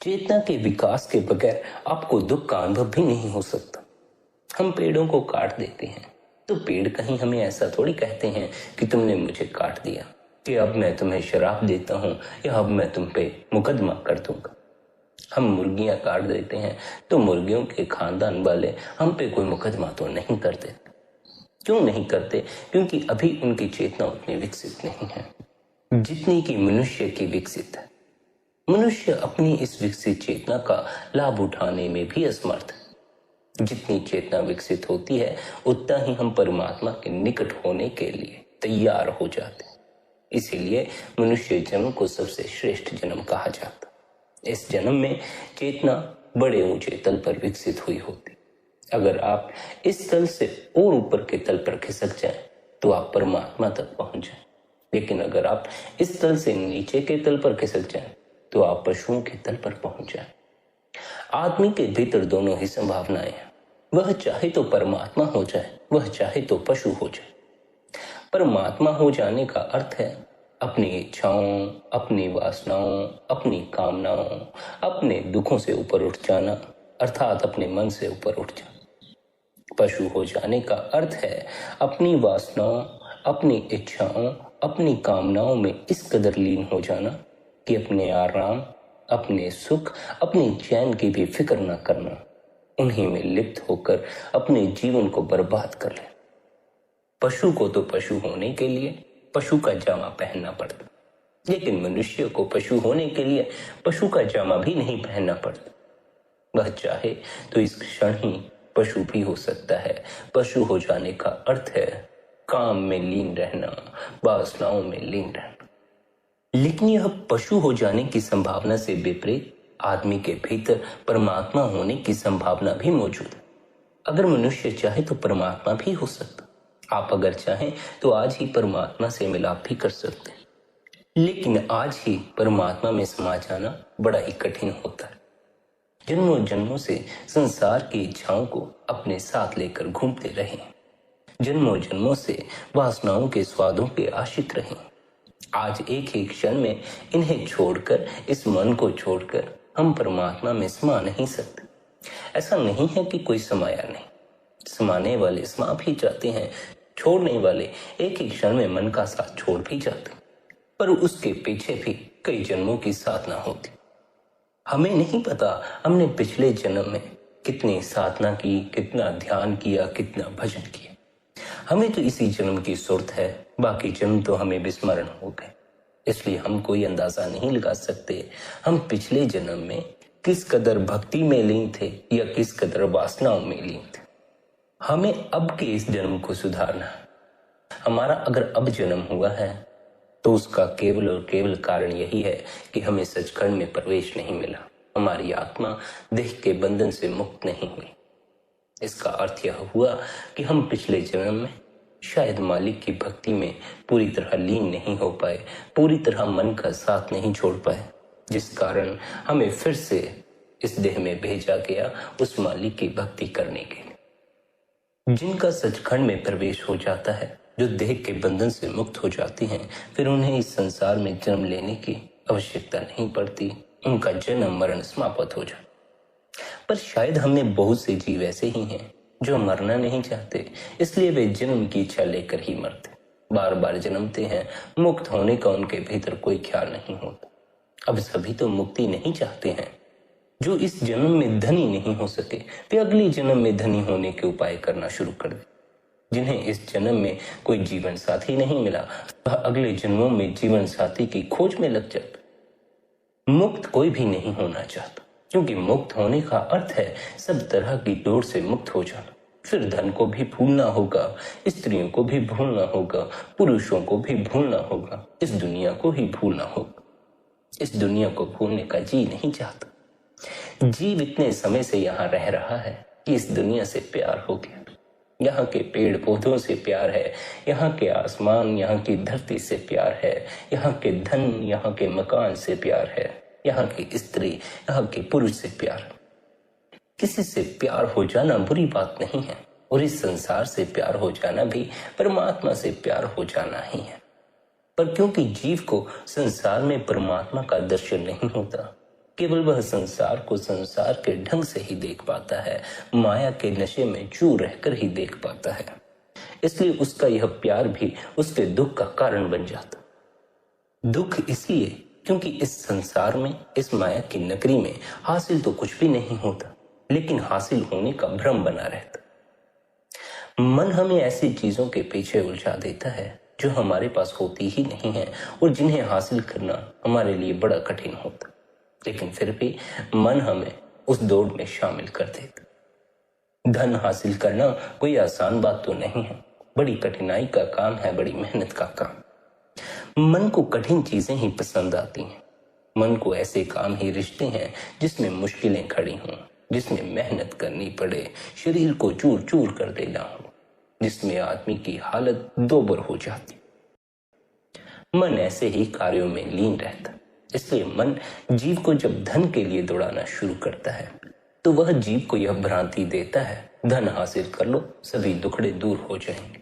चेतना के विकास के बगैर आपको दुख का अनुभव भी नहीं हो सकता। हम पेड़ों को काट देते हैं तो पेड़ कहीं हमें ऐसा थोड़ी कहते हैं कि तुमने मुझे काट दिया, कि अब मैं तुम्हें शराप देता हूं या अब मैं तुम पे मुकदमा कर दूंगा। हम मुर्गियां काट देते हैं तो मुर्गियों के खानदान वाले हम पे कोई मुकदमा तो नहीं करते। क्यों नहीं करते? क्योंकि अभी उनकी चेतना उतनी विकसित नहीं है जितनी कि मनुष्य की विकसित है। मनुष्य अपनी इस विकसित चेतना का लाभ उठाने में भी असमर्थ है। जितनी चेतना विकसित होती है उतना ही हम परमात्मा के निकट होने के लिए तैयार हो जाते हैं। इसीलिए मनुष्य जन्म को सबसे श्रेष्ठ जन्म कहा जाता है। इस जन्म में चेतना बड़े ऊंचे तल पर विकसित हुई होती। अगर आप इस तल से और ऊपर के तल पर खिसक जाएं तो आप परमात्मा तक पहुंच जाएं, लेकिन अगर आप इस तल से नीचे के तल पर खिसक जाएं तो आप पशुओं के तल पर पहुंच जाएं। आदमी के भीतर दोनों ही संभावनाएं हैं। वह चाहे तो परमात्मा हो जाए, वह चाहे तो पशु हो जाए। परमात्मा हो जाने का अर्थ है अपनी इच्छाओं, अपनी वासनाओं, अपनी कामनाओं, अपने दुखों से ऊपर उठ जाना, अर्थात अपने मन से ऊपर उठ जाना। पशु हो जाने का अर्थ है अपनी वासनाओं, अपनी इच्छाओं, अपनी कामनाओं में इस कदर लीन हो जाना कि अपने आराम, अपने सुख, अपने चैन की भी फिक्र न करना, उन्हीं में लिप्त होकर अपने जीवन को बर्बाद कर ले। पशु को तो पशु होने के लिए पशु का जामा पहनना पड़ता, लेकिन मनुष्य को पशु होने के लिए पशु का जामा भी नहीं पहनना पड़ता। वह चाहे तो इस क्षण ही पशु भी हो सकता है। पशु हो जाने का अर्थ है काम में लीन रहना, वासनाओं में लीन रहना। लेकिन यह पशु हो जाने की संभावना से विपरीत आदमी के भीतर परमात्मा होने की संभावना भी मौजूद है। अगर मनुष्य चाहे तो परमात्मा भी हो सकता। आप अगर चाहें तो आज ही परमात्मा से मिलाप भी कर सकते हैं, लेकिन आज ही परमात्मा में समा जाना बड़ा ही कठिन होता है। जन्मों जन्मों से संसार की इच्छाओं को अपने साथ लेकर घूमते रहे, जन्मों जन्मों से वासनाओं के स्वादों के आशिक रहे। आज एक ही क्षण में इन्हें छोड़कर, इस मन को छोड़कर हम परमात्मा में समा नहीं सकते। ऐसा नहीं है कि कोई समाया नहीं, समाने वाले समा भी जाते हैं, छोड़ने वाले एक ही क्षण में मन का साथ छोड़ भी जाते, पर उसके पीछे भी कई जन्मों की साधना होती। हमें नहीं पता हमने पिछले जन्म में कितनी साधना की, कितना ध्यान किया, कितना भजन किया। हमें तो इसी जन्म की सुर्त है, बाकी जन्म तो हमें विस्मरण हो गए। इसलिए हम कोई अंदाजा नहीं लगा सकते हम पिछले जन्म में किस कदर भक्ति में लीन थे या किस कदर वासनाओं में लीन थे। हमें अब के इस जन्म को सुधारना है। हमारा अगर अब जन्म हुआ है तो उसका केवल और केवल कारण यही है कि हमें सचखंड में प्रवेश नहीं मिला, हमारी आत्मा देह के बंधन से मुक्त नहीं हुई। इसका अर्थ यह हुआ कि हम पिछले जन्म में शायद मालिक की भक्ति में पूरी तरह लीन नहीं हो पाए, पूरी तरह मन का साथ नहीं छोड़ पाए, जिस कारण हमें फिर से इस देह में भेजा गया उस मालिक की भक्ति करने के लिए। जिनका सचखंड में प्रवेश हो जाता है, जो देह के बंधन से मुक्त हो जाती हैं, फिर उन्हें इस संसार में जन्म लेने की आवश्यकता नहीं पड़ती, उनका जन्म मरण समाप्त हो जाता। पर शायद हमें बहुत से जीव ऐसे ही हैं जो मरना नहीं चाहते, इसलिए वे जन्म की इच्छा लेकर ही मरते, बार बार जन्मते हैं। मुक्त होने का उनके भीतर कोई ख्याल नहीं होता। अब सभी तो मुक्ति नहीं चाहते हैं। जो इस जन्म में धनी नहीं हो सके वे अगले जन्म में धनी होने के उपाय करना शुरू कर दे। जिन्हें इस जन्म में कोई जीवन साथी नहीं मिला, वह अगले जन्मों में जीवन साथी की खोज में लग जाता। मुक्त कोई भी नहीं होना चाहता, क्योंकि मुक्त होने का अर्थ है सब तरह की डोर से मुक्त हो जाना। फिर धन को भी भूलना होगा, स्त्रियों को भी भूलना होगा, पुरुषों को भी भूलना होगा, इस दुनिया को ही भूलना होगा। इस दुनिया को भूलने का जी नहीं चाहता। जीव इतने समय से यहाँ रह रहा है कि इस दुनिया से प्यार हो गया। यहाँ के पेड़ पौधों से प्यार है, यहाँ के आसमान, यहाँ की धरती से प्यार है, यहाँ के धन, यहाँ के मकान से प्यार है, यहाँ की स्त्री, यहाँ के पुरुष से प्यार। किसी से प्यार हो जाना बुरी बात नहीं है, और इस संसार से प्यार हो जाना भी परमात्मा से प्यार हो जाना ही है। पर क्योंकि जीव को संसार में परमात्मा का दर्शन नहीं होता, केवल वह संसार को संसार के ढंग से ही देख पाता है, माया के नशे में चूर रहकर ही देख पाता है, इसलिए उसका यह प्यार भी उसके दुख का कारण बन जाता। दुख इसलिए क्योंकि इस संसार में, इस माया की नगरी में हासिल तो कुछ भी नहीं होता, लेकिन हासिल होने का भ्रम बना रहता। मन हमें ऐसी चीजों के पीछे उलझा देता है जो हमारे पास होती ही नहीं है और जिन्हें हासिल करना हमारे लिए बड़ा कठिन होता, लेकिन फिर भी मन हमें उस दौड़ में शामिल कर देता। धन हासिल करना कोई आसान बात तो नहीं है, बड़ी कठिनाई का काम है, बड़ी मेहनत का काम। मन को कठिन चीजें ही पसंद आती हैं। मन को ऐसे काम ही रिश्ते हैं जिसमें मुश्किलें खड़ी हों, जिसमें मेहनत करनी पड़े, शरीर को चूर चूर कर देना हो, जिसमें आदमी की हालत दोबर हो जाती। मन ऐसे ही कार्यों में लीन रहता। इसलिए मन जीव को जब धन के लिए दौड़ाना शुरू करता है तो वह जीव को यह भ्रांति देता है, धन हासिल कर लो, सभी दुखड़े दूर हो जाएंगे।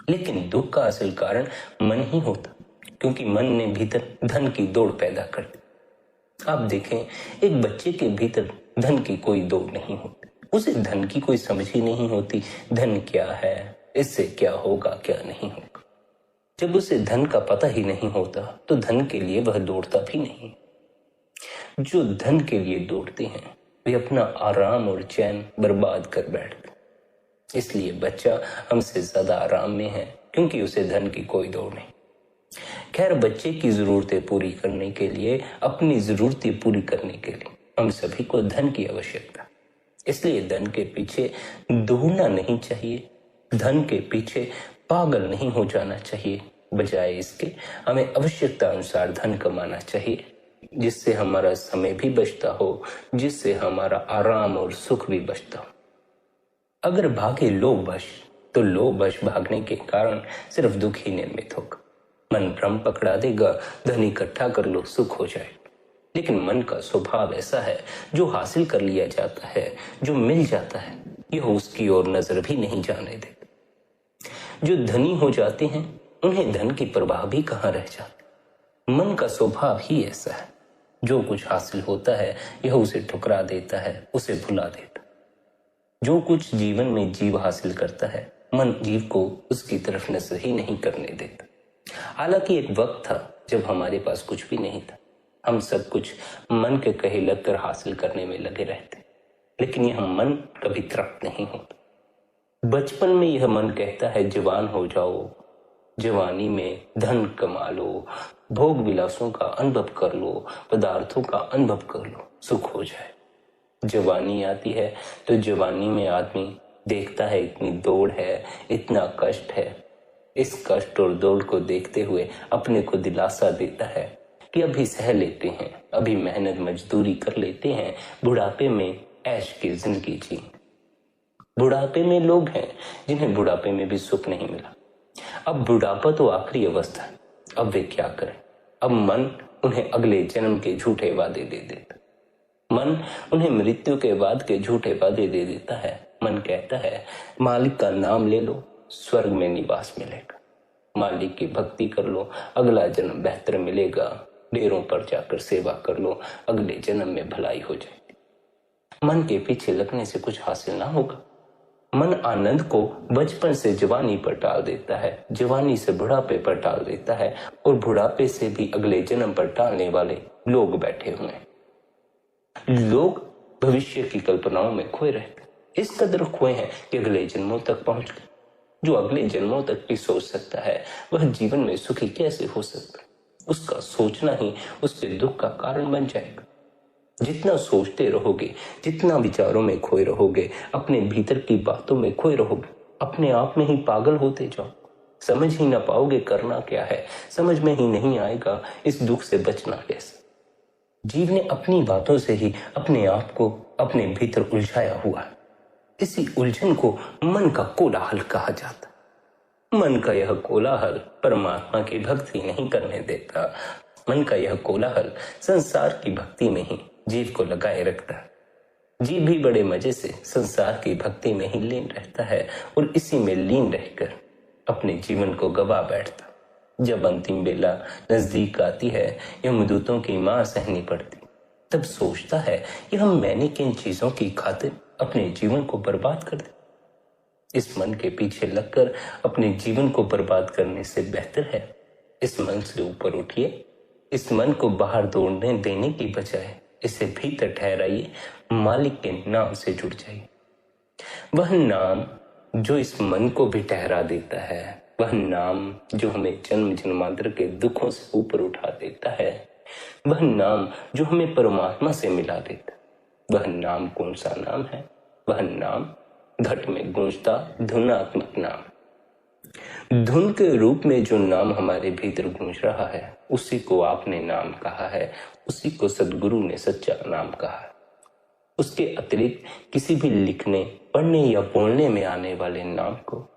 लेकिन दुख का असल कारण मन ही होता, क्योंकि मन ने भीतर धन की दौड़ पैदा कर दी। आप देखें, एक बच्चे के भीतर धन की कोई दौड़ नहीं होती, उसे धन की कोई समझ ही नहीं होती। धन क्या है, इससे क्या होगा, क्या नहीं होगा। जब उसे धन का पता ही नहीं होता तो धन के लिए वह दौड़ता भी नहीं। जो धन के लिए दौड़ते हैं वे अपना आराम और चैन बर्बाद कर बैठते। इसलिए बच्चा हमसे ज्यादा आराम में है, क्योंकि उसे धन की कोई दौड़ नहीं। खैर, बच्चे की जरूरतें पूरी करने के लिए, अपनी जरूरतें पूरी करने के लिए हम सभी को धन की आवश्यकता। इसलिए धन के पीछे दौड़ना नहीं चाहिए, धन के पीछे पागल नहीं हो जाना चाहिए। बजाय इसके हमें आवश्यकता अनुसार धन कमाना चाहिए, जिससे हमारा समय भी बचता हो, जिससे हमारा आराम और सुख भी बचता हो। अगर भागे लोभवश तो लोभवश भागने के कारण सिर्फ दुख ही निर्मित होगा। मन भ्रम पकड़ा देगा, धन इकट्ठा कर लो, सुख हो जाए। लेकिन मन का स्वभाव ऐसा है, जो हासिल कर लिया जाता है, जो मिल जाता है, यह उसकी ओर नजर भी नहीं जाने देता। जो धनी हो जाते हैं उन्हें धन की परवाह भी कहाँ रह जाती। मन का स्वभाव ही ऐसा है, जो कुछ हासिल होता है यह उसे ठुकरा देता है, उसे भुला देता। जो कुछ जीवन में जीव हासिल करता है, मन जीव को उसकी तरफ नजर ही नहीं करने देता। हालांकि एक वक्त था जब हमारे पास कुछ भी नहीं था, हम सब कुछ मन के कहे लगकर हासिल करने में लगे रहते, लेकिन यह मन कभी तृप्त नहीं होता। बचपन में यह मन कहता है जवान हो जाओ, जवानी में धन कमा लो, भोग विलासों का अनुभव कर लो, पदार्थों का अनुभव कर लो, सुख हो जाए। जवानी आती है तो जवानी में आदमी देखता है इतनी दौड़ है, इतना कष्ट है। इस कष्ट और दौड़ को देखते हुए अपने को दिलासा देता है कि अभी सह लेते हैं, अभी मेहनत मजदूरी कर लेते हैं, बुढ़ापे में ऐश की जिंदगी जी। बुढ़ापे में लोग हैं जिन्हें बुढ़ापे में भी सुख नहीं मिला। अब बुढ़ापा तो आखिरी अवस्था है, अब वे क्या करें। अब मन उन्हें अगले जन्म के झूठे वादे दे देता, मन उन्हें मृत्यु के बाद के झूठे वादे दे देता है। मन कहता है मालिक का नाम ले लो, स्वर्ग में निवास मिलेगा, मालिक की भक्ति कर लो, अगला जन्म बेहतर मिलेगा, डेरों पर जाकर सेवा कर लो, अगले जन्म में भलाई हो जाएगी। मन के पीछे लगने से कुछ हासिल ना होगा। मन आनंद को बचपन से जवानी पर टाल देता है, जवानी से बुढ़ापे पर टाल देता है, और बुढ़ापे से भी अगले जन्म पर टालने वाले लोग बैठे हुए हैं। लोग भविष्य की कल्पनाओं में खोए रहते, इस कदर खोए हैं कि अगले जन्मों तक पहुंच गए। जो अगले जन्मों तक भी सोच सकता है वह जीवन में सुखी कैसे हो सकता है। उसका सोचना ही उसके दुख का कारण बन जाएगा। जितना सोचते रहोगे, जितना विचारों में खोए रहोगे, अपने भीतर की बातों में खोए रहोगे, अपने आप में ही पागल होते जाओ। समझ ही ना पाओगे करना क्या है, समझ में ही नहीं आएगा इस दुख से बचना कैसे। जीव ने अपनी बातों से ही अपने आप को अपने भीतर उलझाया हुआ है। इसी उलझन को मन का कोलाहल कहा जाता है। मन का यह कोलाहल परमात्मा की भक्ति नहीं करने देता। मन का यह कोलाहल संसार की भक्ति में ही जीव को लगाए रखता है। जीव भी बड़े मजे से संसार की भक्ति में ही लीन रहता है और इसी में लीन रहकर अपने जीवन को गवा बैठता। जब अंतिम बेला नजदीक आती है, यमदूतों की मार सहनी पड़ती, तब सोचता है कि हम मैंने किन चीजों की खातिर अपने जीवन को बर्बाद कर दिया। इस मन के पीछे लगकर अपने जीवन को बर्बाद करने से बेहतर है इस मन से ऊपर उठिए, इस मन को बाहर दौड़ने देने की बजाय इसे भीतर ठहराइए, मालिक के नाम से जुड़ जाइए। वह नाम जो इस मन को भी ठहरा देता है, वह नाम जो हमें जन्म जन्मांतर के दुखों से ऊपर उठा देता है, वह नाम जो हमें परमात्मा से मिला देता। वह नाम कौन सा नाम है? वह नाम घट में गूंजता धुनात्मक नाम। धुन के रूप में जो नाम हमारे भीतर गूंज रहा है, उसी को आपने नाम कहा है, उसी को सद्गुरु ने सच्चा नाम कहा है। उसके अतिरिक्त किसी भी लिखने, पढ़ने या बोलने में आने वाले नाम को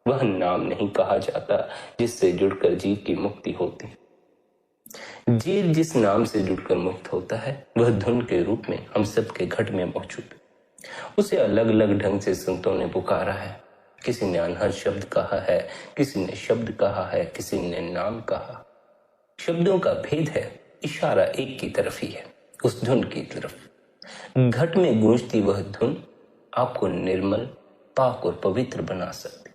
वह नाम नहीं कहा जाता जिससे जुड़कर जीव की मुक्ति होती। जीव जिस नाम से जुड़कर मुक्त होता है वह धुन के रूप में हम सबके घट में मौजूद। उसे अलग अलग ढंग से संतों ने पुकारा है। किसी ने अनहद शब्द कहा है, किसी ने शब्द कहा है, किसी ने नाम कहा। शब्दों का भेद है, इशारा एक की तरफ ही है, उस धुन की तरफ। घट में गूंजती वह धुन आपको निर्मल, पाक और पवित्र बना सकती।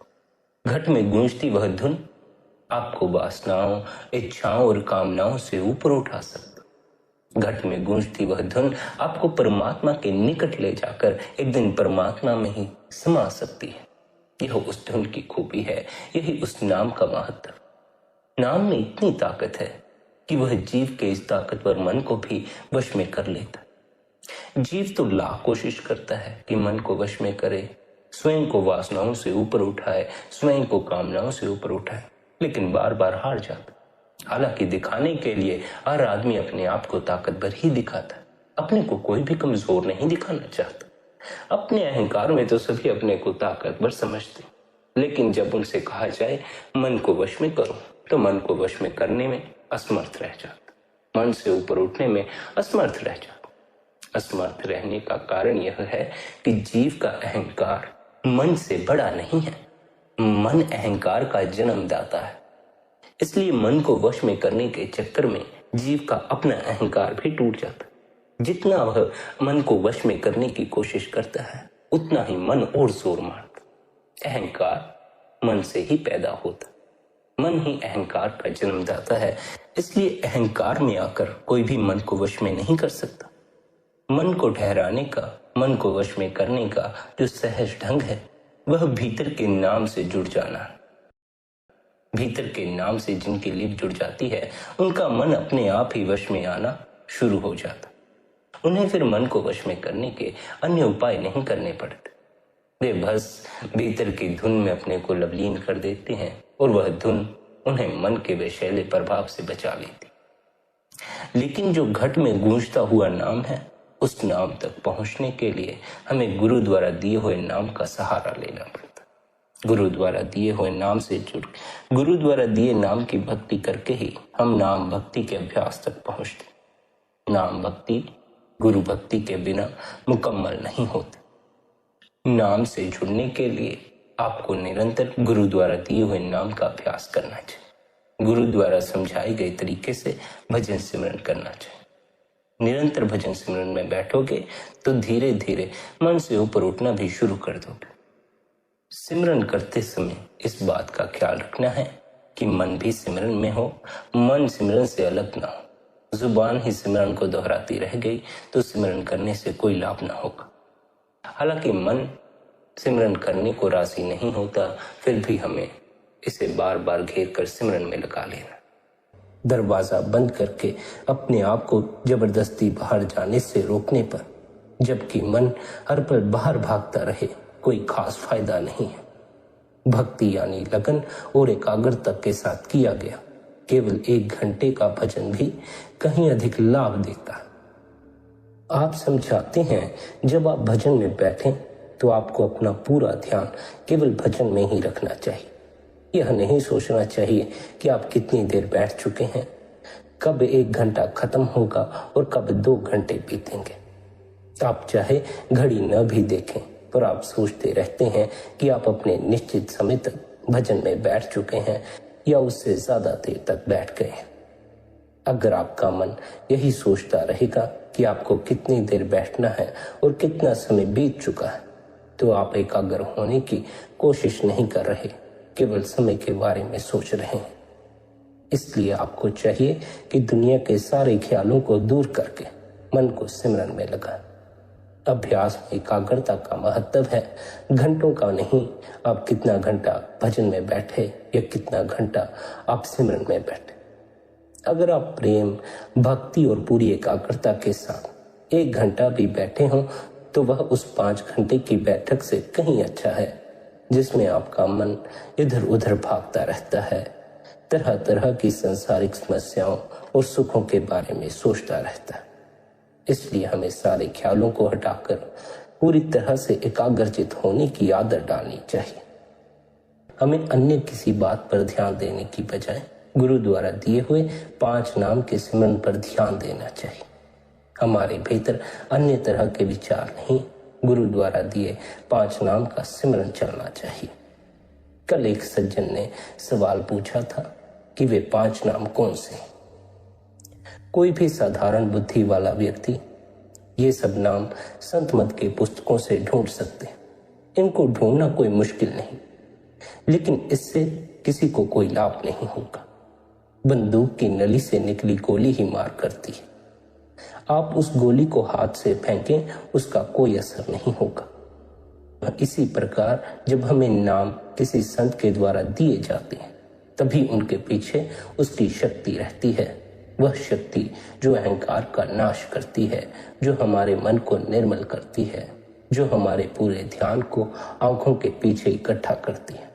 घट में गूंजती वह धुन आपको वासनाओं, इच्छाओं और कामनाओं से ऊपर उठा सकती। घट में गूंजती वह धुन आपको परमात्मा के निकट ले जाकर एक दिन परमात्मा में ही समा सकती है। यह उस धुन की खूबी है, यही उस नाम का महत्व। नाम में इतनी ताकत है कि वह जीव के इस ताकतवर मन को भी वश में कर लेता है। जीव तो लाख कोशिश करता है कि मन को वश में करे, स्वयं को वासनाओं से ऊपर उठाए, स्वयं को कामनाओं से ऊपर उठाए, लेकिन बार बार हार जाता। हालांकि दिखाने के लिए हर आदमी अपने आप को ताकतवर ही दिखाता है, अपने को कोई भी कमजोर नहीं दिखाना चाहता। अपने अहंकार में तो सभी अपने को ताकतवर समझते, लेकिन जब उनसे कहा जाए मन को वश में करो, तो मन को वश में करने में असमर्थ रह जाता, मन से ऊपर उठने में असमर्थ रह जाता। असमर्थ रहने का कारण यह है कि जीव का अहंकार मन से बड़ा नहीं है। मन अहंकार का जन्मदाता है। इसलिए मन को वश में करने के चक्कर में जीव का अपना अहंकार भी टूट जाता है। जितना वह मन को वश में करने की कोशिश करता है, उतना ही मन और जोर मारता। अहंकार मन से ही पैदा होता, मन ही अहंकार का जन्मदाता है। इसलिए अहंकार में आकर कोई भी मन को वश में नहीं कर सकता। मन को ठहराने का, मन को वश में करने का जो सहज ढंग है, वह भीतर के नाम से जुड़ जाना है। भीतर के नाम से जिनकी लिप जुड़ जाती है, उनका मन अपने आप ही वश में आना शुरू हो जाता। उन्हें फिर मन को वश में करने के अन्य उपाय नहीं करने पड़ते। वे बस भीतर की धुन में अपने को लवलीन कर देते हैं और वह धुन उन्हें मन के विषैले प्रभाव से बचा लेती। लेकिन जो घट में गूंजता हुआ नाम है, उस नाम तक पहुंचने के लिए हमें गुरु द्वारा दिए हुए नाम का सहारा लेना पड़ता। गुरु द्वारा दिए हुए नाम से जुड़, गुरु द्वारा दिए नाम की भक्ति करके ही हम नाम भक्ति के अभ्यास तक पहुंचते। नाम भक्ति गुरु भक्ति के बिना मुकम्मल नहीं होती। नाम से जुड़ने के लिए आपको निरंतर गुरु द्वारा दिए हुए नाम का अभ्यास करना चाहिए। गुरु द्वारा समझाए गए तरीके से भजन सिमरन करना चाहिए। निरंतर भजन सिमरन में बैठोगे तो धीरे धीरे मन से ऊपर उठना भी शुरू कर दोगे। सिमरन करते समय इस बात का ख्याल रखना है कि मन भी सिमरन में हो, मन सिमरन से अलग ना हो। जुबान ही सिमरन को दोहराती रह गई तो सिमरन करने से कोई लाभ ना होगा। हालांकि मन सिमरन करने को राजी नहीं होता, फिर भी हमें इसे बार बार घेर कर सिमरन में लगा लेना। दरवाजा बंद करके अपने आप को जबरदस्ती बाहर जाने से रोकने पर, जबकि मन हर पल बाहर भागता रहे, कोई खास फायदा नहीं है। भक्ति यानी लगन और एकाग्रता के साथ किया गया केवल 1 घंटे का भजन भी कहीं अधिक लाभ देता है। आप समझाते हैं, जब आप भजन में बैठें तो आपको अपना पूरा ध्यान केवल भजन में ही रखना चाहिए। यह नहीं सोचना चाहिए कि आप कितनी देर बैठ चुके हैं, कब 1 घंटा खत्म होगा और कब 2 घंटे बीतेंगे। आप चाहे घड़ी न भी देखें, पर आप सोचते रहते हैं कि आप अपने निश्चित समय तक भजन में बैठ चुके हैं या उससे ज्यादा देर तक बैठ गए हैं। अगर आपका मन यही सोचता रहेगा कि आपको कितनी देर बैठना है और कितना समय बीत चुका है, तो आप एकाग्र होने की कोशिश नहीं कर रहे, केवल समय के बारे में सोच रहे हैं। इसलिए आपको चाहिए कि दुनिया के सारे ख्यालों को दूर करके मन को सिमरन में लगाएं। अभ्यास में एकाग्रता का महत्व है, घंटों का नहीं। आप कितना घंटा भजन में बैठे या कितना घंटा आप सिमरन में बैठे। अगर आप प्रेम, भक्ति और पूरी एकाग्रता के साथ 1 घंटा भी बैठे हों तो वह उस 5 घंटे की बैठक से कहीं अच्छा है। जिसमें आपका मन इधर उधर भागता रहता है, तरह तरह की सांसारिक समस्याओं और सुखों के बारे में सोचता रहता है। इसलिए हमें सारे ख्यालों को हटाकर पूरी तरह से एकाग्रचित होने की आदत डालनी चाहिए। हमें अन्य किसी बात पर ध्यान देने की बजाय गुरु द्वारा दिए हुए 5 नाम के सिमरन पर ध्यान देना चाहिए। हमारे भीतर अन्य तरह के विचार नहीं, गुरु द्वारा दिए 5 नाम का सिमरन चलना चाहिए। कल एक सज्जन ने सवाल पूछा था कि वे 5 नाम कौन से हैं। कोई भी साधारण बुद्धि वाला व्यक्ति ये सब नाम संत मत के पुस्तकों से ढूंढ सकते हैं। इनको ढूंढना कोई मुश्किल नहीं, लेकिन इससे किसी को कोई लाभ नहीं होगा। बंदूक की नली से निकली गोली ही मार करती है। आप उस गोली को हाथ से फेंकें, उसका कोई असर नहीं होगा। इसी प्रकार जब हमें नाम किसी संत के द्वारा दिए जाते हैं, तभी उनके पीछे उसकी शक्ति रहती है। वह शक्ति जो अहंकार का नाश करती है, जो हमारे मन को निर्मल करती है, जो हमारे पूरे ध्यान को आंखों के पीछे इकट्ठा करती है।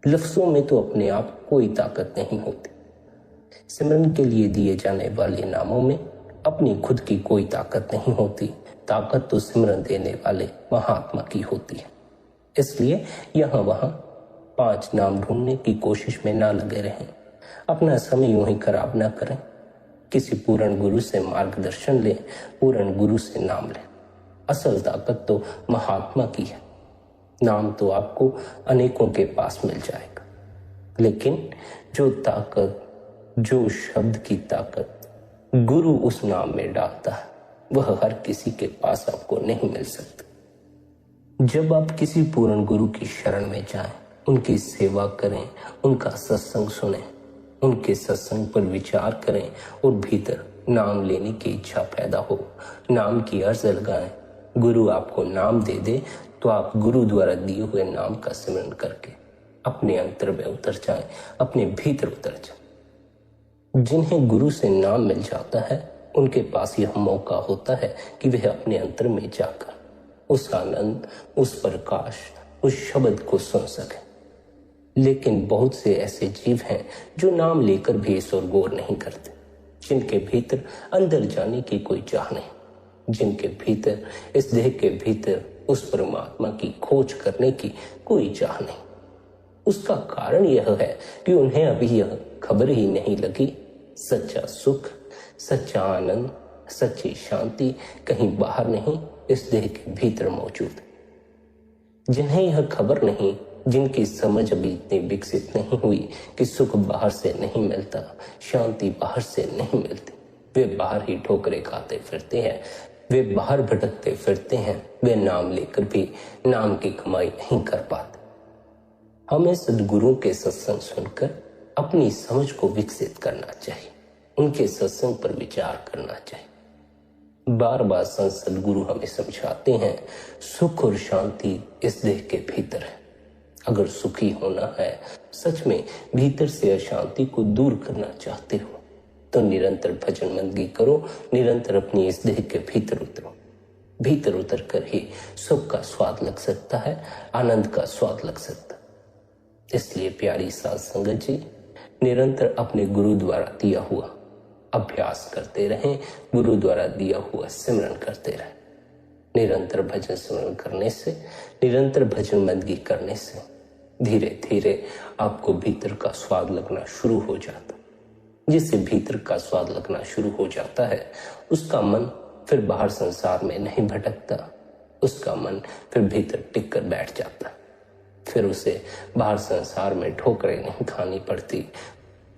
लफ्जों में तो अपने आप कोई ताकत नहीं होती। सिमरन के लिए दिए जाने वाले नामों में अपनी खुद की कोई ताकत नहीं होती। ताकत तो सिमरन देने वाले महात्मा की होती है। इसलिए यहाँ वहाँ 5 नाम ढूंढने की कोशिश में ना लगे रहें। अपना समय यूं ही खराब ना करें। किसी पूर्ण गुरु से मार्गदर्शन लें, पूर्ण गुरु से नाम लें। असल ताकत तो महात्मा की है। नाम तो आपको अनेकों के पास मिल जाएगा, लेकिन जो ताकत, जो शब्द की ताकत गुरु उस नाम में डालता है, वह हर किसी के पास आपको नहीं मिल सकती। जब आप किसी पूर्ण गुरु की शरण में जाएं, उनकी सेवा करें, उनका सत्संग सुनें, उनके सत्संग पर विचार करें और भीतर नाम लेने की इच्छा पैदा हो, नाम की अर्ज लगाएं, गुरु आपको नाम दे दे, तो आप गुरु द्वारा दिए हुए नाम का सिमरन करके अपने अंतर में उतर जाएं, अपने भीतर उतर जाएं। जिन्हें गुरु से नाम मिल जाता है, उनके पास यह मौका होता है कि वह अपने अंतर में जाकर उस आनंद, उस प्रकाश, उस शब्द को सुन सके। लेकिन बहुत से ऐसे जीव हैं जो नाम लेकर भी इस ओर गौर नहीं करते, जिनके भीतर अंदर जाने की कोई चाह नहीं, जिनके भीतर, इस देह के भीतर उस परमात्मा की खोज करने की कोई चाह नहीं। उसका कारण यह है कि उन्हें अभी यह खबर ही नहीं लगी, सच्चा सुख, सच्चा आनंद, सच्ची शांति कहीं बाहर नहीं, इस देह के भीतर मौजूद है। जिन्हें यह खबर नहीं, जिनकी समझ अभी इतनी विकसित नहीं हुई कि सुख बाहर से नहीं मिलता, शांति बाहर से नहीं मिलती, वे बाहर ही ठोकरें खाते फिरते हैं, वे बाहर भटकते फिरते हैं, वे नाम लेकर भी नाम की कमाई नहीं कर पाते। हमें सद्गुरुओं के सत्संग सुनकर अपनी समझ को विकसित करना चाहिए, उनके सत्संग पर विचार करना चाहिए। बार बार संत सद्गुरु हमें समझाते हैं, सुख और शांति इस देह के भीतर है। अगर सुखी होना है, सच में भीतर से अशांति को दूर करना चाहते हो, तो निरंतर भजन बंदगी करो, निरंतर अपनी इस देह के भीतर उतरो। भीतर उतर कर ही सुख का स्वाद लग सकता है, आनंद का स्वाद लग सकता है। इसलिए प्यारी साध संगत जी, निरंतर अपने गुरु द्वारा दिया हुआ अभ्यास करते रहें, गुरु द्वारा दिया हुआ सिमरन करते रहें। निरंतर भजन सिमरन करने से, निरंतर भजन बंदगी करने से धीरे धीरे आपको भीतर का स्वाद लगना शुरू हो जाता। जिससे भीतर का स्वाद लगना शुरू हो जाता है, उसका मन फिर बाहर संसार में नहीं भटकता, उसका मन फिर भीतर टिक कर बैठ जाता। फिर उसे बाहर संसार में ठोकरें नहीं खानी पड़ती,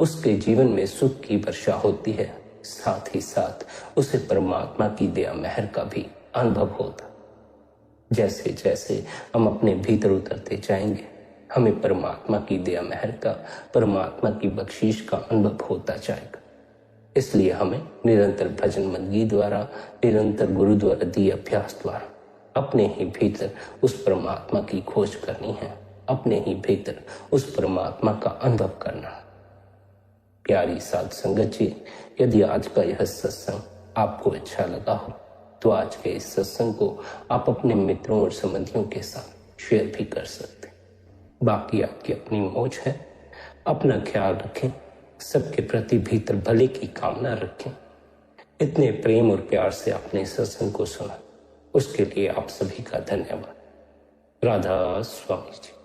उसके जीवन में सुख की वर्षा होती है, साथ ही साथ उसे परमात्मा की दया मेहर का भी अनुभव होता। जैसे जैसे हम अपने भीतर उतरते जाएंगे, हमें परमात्मा की दया मेहर का, परमात्मा की बख्शीश का अनुभव होता जाएगा। इसलिए हमें निरंतर भजन बंदगी द्वारा, निरंतर गुरु द्वारा दिए अभ्यास द्वारा अपने ही भीतर उस परमात्मा की खोज करनी है, अपने ही भीतर उस परमात्मा का अनुभव करना है। प्यारी साध संगत जी, यदि आज का यह सत्संग आपको अच्छा लगा हो, तो आज के इस सत्संग को आप अपने मित्रों और संबंधियों के साथ शेयर भी कर सकते हैं। बाकी आपकी अपनी मौज है। अपना ख्याल रखें, सबके प्रति भीतर भले की कामना रखें। इतने प्रेम और प्यार से आपने सत्संग को सुना, उसके लिए आप सभी का धन्यवाद। राधा स्वामी जी।